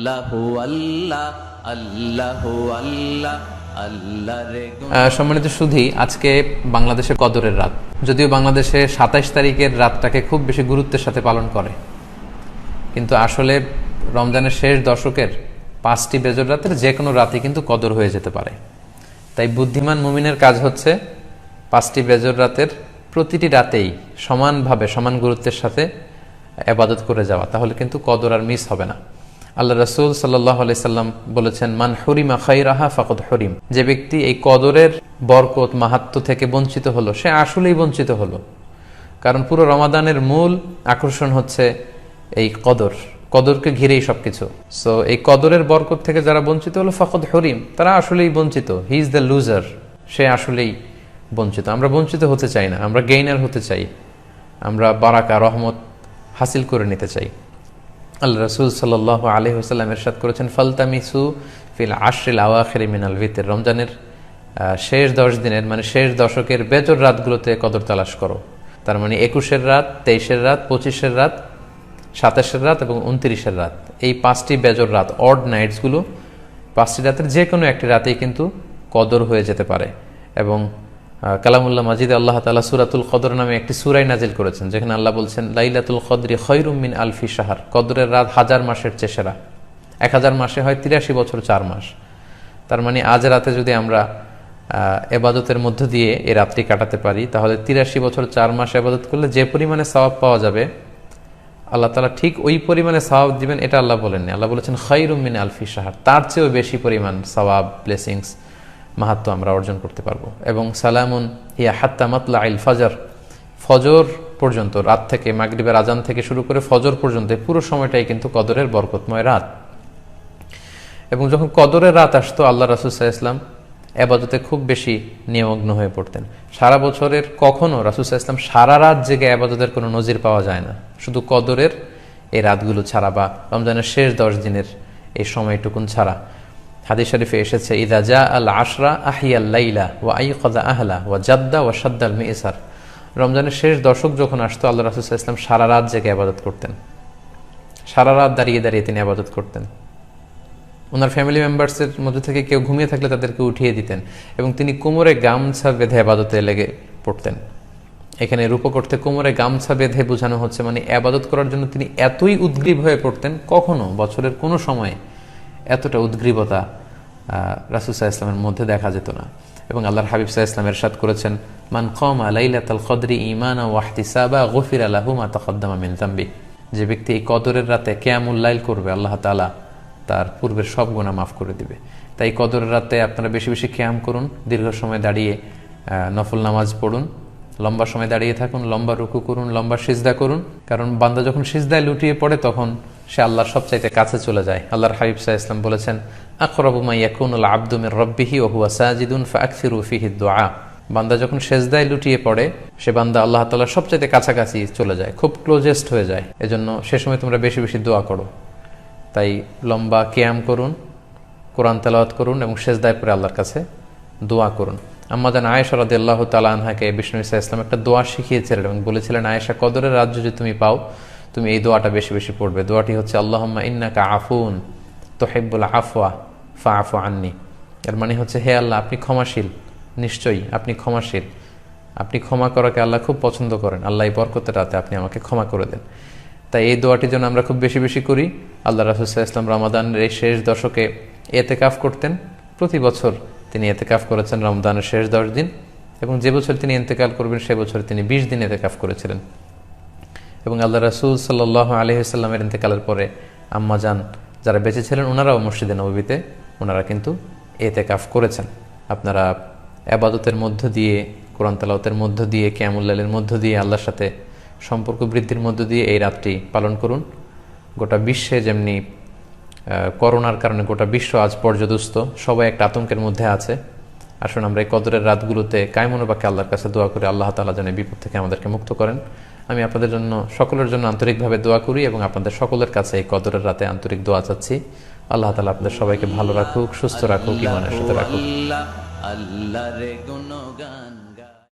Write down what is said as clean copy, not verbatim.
আল্লাহু আল্লাহ আল্লাহু আল্লাহ আল্লাহ রে। সম্মানিত সুধী, আজকে বাংলাদেশে কদরের রাত। যদিও বাংলাদেশে 27 তারিখের রাতটাকে খুব বেশি গুরুত্বের সাথে পালন করে, কিন্তু আসলে রমজানের শেষ দশকের 5টি বেজর রাতের যে কোনো রাতে কিন্তু কদর হয়ে যেতে পারে। তাই বুদ্ধিমান মুমিনের কাজ হচ্ছে 5টি বেজর রাতের প্রতিটি রাতেই সমানভাবে সমান গুরুত্বের সাথে ইবাদত করে যাওয়া, তাহলে কিন্তু কদর আর মিস হবে না। আল্লাহ রাসূল সাল্লাল্লাহু আলাইহি সাল্লাম বলেছেন, মান হুরিমা খাইরাহা ফাকাদ হুরিম। যে ব্যক্তি এই কদরের বরকত মাহাত্ম্য থেকে বঞ্চিত হলো, সে আসলেই বঞ্চিত হলো। কারণ পুরো রমাদানের মূল আকর্ষণ হচ্ছে এই কদরকে ঘিরেই সবকিছু। সো এই কদরের বরকত থেকে যারা বঞ্চিত হলো ফাকাদ হুরিম, তারা আসলেই বঞ্চিত। হি ইজ দ্য লুজার, সে আসলেই বঞ্চিত। আমরা বঞ্চিত হতে চাই না, আমরা গেইনার হতে চাই, আমরা বারাকা রহমত হাসিল করে নিতে চাই। আল্লাহ রাসূল সাল্লাল্লাহু আলাইহি ওয়াসাল্লাম ইরশাদ করেছেন, ফালতামিসু ফিল আশরিল আওয়াখির মিনাল ভিতর। রমজানের শেষ 10 দিনের মানে শেষ দশকের বেজর রাতগুলোতে কদর তালাশ করো। তার মানে 21-এর রাত, 23-এর রাত, 25-এর রাত, 27-এর রাত এবং 29-এর রাত, এই 5টি বেজর রাত, অড নাইটসগুলো, 5টি রাতের যে কোনো একটি রাতেই কিন্তু কদর হয়ে যেতে পারে। এবং কালামুল্লাহ মাজিদে আল্লাহ তাআলা সূরাতুল কদর নামে একটি সূরা নাজিল করেছেন, যেখানে আল্লাহ বলছেন, লাইলাতুল কদরি খায়রুম মিন আলফি শাহর। কদরের রাত 1000 মাসের চেয়ে সেরা। 1000 মাসে হয় 83 বছর 4 মাস। তার মানে আজ রাতে যদি আমরা ইবাদতের মধ্য দিয়ে এই রাত্রি কাটাতে পারি, তাহলে 83 বছর 4 মাস ইবাদত করলে যে পরিমাণে সওয়াব পাওয়া যাবে, আল্লাহ তাআলা ঠিক ওই পরিমাণে সওয়াব দিবেন, এটা আল্লাহ বলেননি। আল্লাহ বলেছেন খায়রুম মিন আলফি শাহর, তার চেয়েও বেশি পরিমাণ সওয়াব, ব্লেসিংস, মাহাত্ম্য আমরা অর্জন করতে পারবো। এবং সালামুন হিয়া হাত্তা মাতলাইল ফাজর, ফজর পর্যন্ত, রাত থেকে মাগরিবের আজান থেকে শুরু করে ফজর পর্যন্ত পুরো সময়টাই কিন্তু কদরের বরকতময় রাত। এবং যখন কদরের রাত আসতো, আল্লাহ রাসূল সাল্লাল্লাহু আলাইহি ওয়াসাল্লাম ইবাদতে খুব বেশি নিমগ্ন হয়ে পড়তেন। সারা বছরের কখনো রাসূল সাল্লাল্লাহু আলাইহি ওয়াসাল্লাম সারা রাত জেগে ইবাদতের কোনো নজির পাওয়া যায় না, শুধু কদরের এই রাতগুলো ছাড়া বা রমজানের শেষ 10 দিনের এই সময়টুকুন ছাড়া। হাদিস শরীফে এসেছে, ইযা জা আল আশরা আহিয়াল লাইলা ওয়া আইকাযা আহলা ওয়া জাদ্দা ওয়া শাদ্দাল মিইসার। রমজানের শেষ দশক যখন আসতো, আল্লাহ রাসূল সাল্লাল্লাহু আলাইহি ওয়াসাল্লাম সারা রাত জেগে ইবাদত করতেন, সারা রাত দাঁড়িয়ে দাঁড়িয়ে তিনি ইবাদত করতেন। ওনার ফ্যামিলি মেম্বার্সের মধ্যে থেকে কেউ ঘুমিয়ে থাকলে তাদেরকে উঠিয়ে দিতেন এবং তিনি কোমরে গামছা বেঁধে ইবাদতে লেগে পড়তেন। এখানে রূপক অর্থে কোমরে গামছা বেঁধে বোঝানো হচ্ছে মানে ইবাদত করার জন্য তিনি এতই উদ্গ্রীব হয়ে পড়তেন, কখনো বছরের কোনো সময় এতটা উদ্গ্রীবতা রাসূল সাল্লাল্লাহু আলাইহি ওয়াসাল্লামের মধ্যে দেখা যেত না। এবং আল্লাহর হাবিব সাল্লাল্লাহু আলাইহি ওয়াসাল্লাম ইরশাদ করেছেন, মান কামা লাইলাতাল কদরি ঈমানান ওয়া ইহতিসাবা গুফিরা লাহু মা তাকদ্দামা মিন যামবি। যে ব্যক্তি এই কদরের রাতে কিয়ামুল লাইল করবে, আল্লাহ তাআলা তার পূর্বের সব গুনাহ মাফ করে দিবে। তাই কদরের রাতে আপনারা বেশি বেশি কিয়াম করুন, দীর্ঘ সময় দাঁড়িয়ে নফল নামাজ পড়ুন, লম্বা সময় দাঁড়িয়ে থাকুন, লম্বা রুকু করুন, লম্বা সিজদা করুন। কারণ বান্দা যখন সিজদায় লুটিয়ে পড়ে, তখন সে আল্লাহর সবচাইতে কাছে চলে যায়। আল্লাহর হাবিব সাল্লাল্লাহু আলাইহি ওয়াসাল্লাম বলেছেন, আকরাবু মা ইয়াকুনুল আবদু মির রাব্বিহি ওয়া হুয়া সাজিদুন ফাআকসিরু ফিহি দুআ। বান্দা যখন সিজদায় লুটিয়ে পড়ে, সে বান্দা আল্লাহ তাআলার সবচাইতে কাছাকাছি চলে যায়, খুব ক্লোজেস্ট হয়ে যায়। এজন্য সে সময় তোমরা বেশি বেশি দোয়া করো। তাই লম্বা কিয়াম করুন, কোরআন তেলাওয়াত করুন এবং সিজদায় পড়ে আল্লাহর কাছে দোয়া করুন। আম্মা জান আয়েশা রাদিয়াল্লাহু তাআলা আনহাকে বিষ্ণু সাল্লাল্লাহু আলাইহি ওয়াসাল্লাম একটা দোয়া শিখিয়েছিলেন এবং বলেছিলেন, আয়েশা, কদরের রাত যদি তুমি পাও, তুমি এই দোয়াটা বেশি বেশি পড়বে। দোয়াটি হচ্ছে, আল্লাহুম্মা ইন্নাকা আফুন তুহিব্বুল আফওয়া ফাআফু আন্নি। এর মানে হচ্ছে, হে আল্লাহ, আপনি ক্ষমাশীল, নিশ্চয়ই আপনি ক্ষমাশীল, আপনি ক্ষমা করাকে আল্লাহ খুব পছন্দ করেন। আল্লাহ এই বরকতের রাতে আপনি আমাকে ক্ষমা করে দেন। তাই এই দোয়াটি যেন আমরা খুব বেশি বেশি করি। আল্লাহ রাসূল সাল্লাল্লাহু আলাইহি ওয়াসাল্লাম রমাদানের এই শেষ দশকে ইতিকাফ করতেন। প্রতি বছর তিনি ইতিকাফ করেছেন রমজানের শেষ 10 দিন, এবং যে বছর তিনি ইন্তেকাল করবেন সে বছর তিনি 20 দিন ইতিকাফ করেছিলেন। এবং আল্লাহ রাসূল সাল্লাল্লাহু আলাইহি ওয়াসাল্লামের ইন্তেকালের পরে আম্মা জান যারা বেঁচে ছিলেন, ওনারাও মসজিদে নববীতে ওনারা কিন্তু ইতিকাফ করেছেন। আপনারা ইবাদতের মধ্য দিয়ে, কোরআন তেলাওয়াতের মধ্য দিয়ে, কিয়ামুল লাইলের মধ্য দিয়ে, আল্লাহর সাথে সম্পর্ক বৃদ্ধির মধ্য দিয়ে এই রাতটি পালন করুন। গোটা বিশ্বে যেমনি করোনার কারণে গোটা বিশ্ব আজ পর্যদুস্ত, সবাই একটা আতঙ্কের মধ্যে আছে। আসুন আমরা এই কদরের রাতগুলোতে কায়মনোবাক্যে আল্লাহর কাছে দোয়া করে আল্লাহ তাআলা যেন বিপদ থেকে আমাদেরকে মুক্ত করেন। আমি আপনাদের জন্য, সকলের জন্য আন্তরিকভাবে দোয়া করি এবং আপনাদের সকলের কাছে এই কদরের রাতে আন্তরিক দোয়া চাচ্ছি। আল্লাহ তাআলা আপনাদের সবাইকে ভালো রাখুক, সুস্থ রাখুক, ঈমানের সাথে রাখুক। আল্লাহ রে গুণগান।